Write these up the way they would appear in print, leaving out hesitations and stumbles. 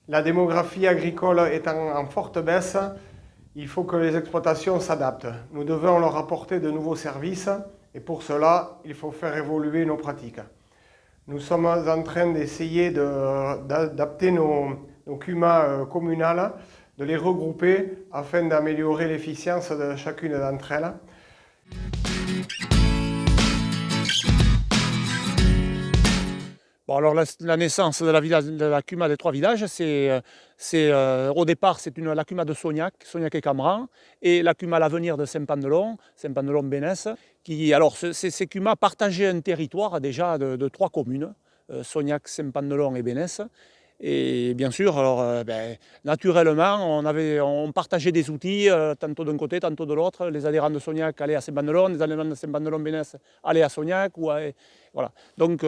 La démographie agricole étant en forte baisse, il faut que les exploitations s'adaptent. Nous devons leur apporter de nouveaux services et pour cela, il faut faire évoluer nos pratiques. Nous sommes en train d'essayer d'adapter nos CUMA communales, de les regrouper afin d'améliorer l'efficience de chacune d'entre elles. Bon, alors la naissance de la CUMA des Trois Villages, au départ c'est la CUMA de Sognac et Cambran, et la CUMA L'Avenir de Saint-Pandelon-Bénesse, alors ces CUMA partageaient un territoire déjà de 3 communes, Sognac, Saint-Pandelon et Bénesse. Et bien sûr, alors, naturellement, on partageait des outils, tantôt d'un côté, tantôt de l'autre. Les adhérents de Sognac allaient à Saint-Pandelon, les adhérents de Saint-Pandelon-Bénesse allaient à Sognac. Voilà. Donc,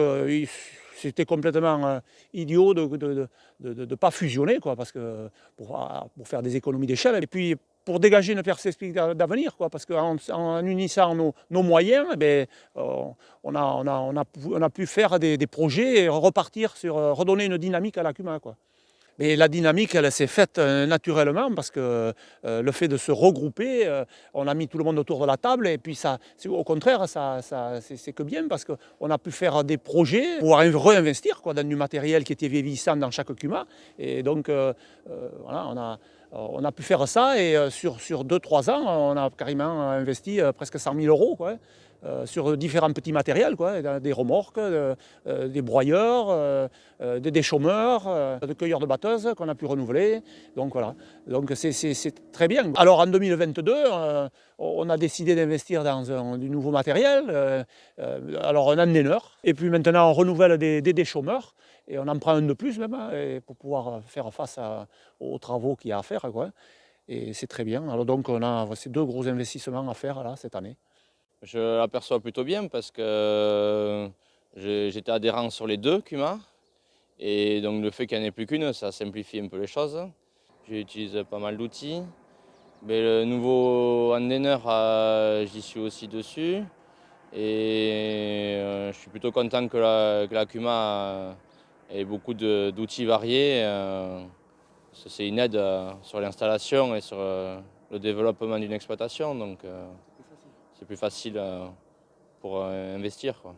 c'était complètement idiot de ne pas fusionner, quoi, parce que pour faire des économies d'échelle. Et puis, pour dégager une perspective d'avenir, quoi, parce qu'en unissant nos moyens, on a pu faire des projets et repartir redonner une dynamique à la CUMA, quoi. Mais la dynamique, elle s'est faite naturellement parce que le fait de se regrouper, on a mis tout le monde autour de la table et puis au contraire, c'est que bien parce qu'on a pu faire des projets, pouvoir réinvestir dans du matériel qui était vieillissant dans chaque CUMA. Et donc, voilà, on a pu faire ça et sur 2-3 ans, on a carrément investi presque 100 000 euros, quoi, sur différents petits matériels, quoi, des remorques, des broyeurs, des déchômeurs, des cueilleurs de batteuses qu'on a pu renouveler. Donc voilà, donc c'est très bien. Alors en 2022, on a décidé d'investir dans du nouveau matériel, alors un anteneur, et puis maintenant on renouvelle des déchômeurs, et on en prend un de plus même, pour pouvoir faire face aux travaux qu'il y a à faire, quoi. Et c'est très bien. Alors donc on a ces 2 gros investissements à faire là cette année. Je l'aperçois plutôt bien parce que j'étais adhérent sur les 2 CUMA et donc le fait qu'il n'y en ait plus qu'une, ça simplifie un peu les choses. J'utilise pas mal d'outils. Mais le nouveau anteneur, j'y suis aussi dessus et je suis plutôt content que la CUMA ait beaucoup d'outils variés. C'est une aide sur l'installation et sur le développement d'une exploitation, donc c'est plus facile pour investir, quoi.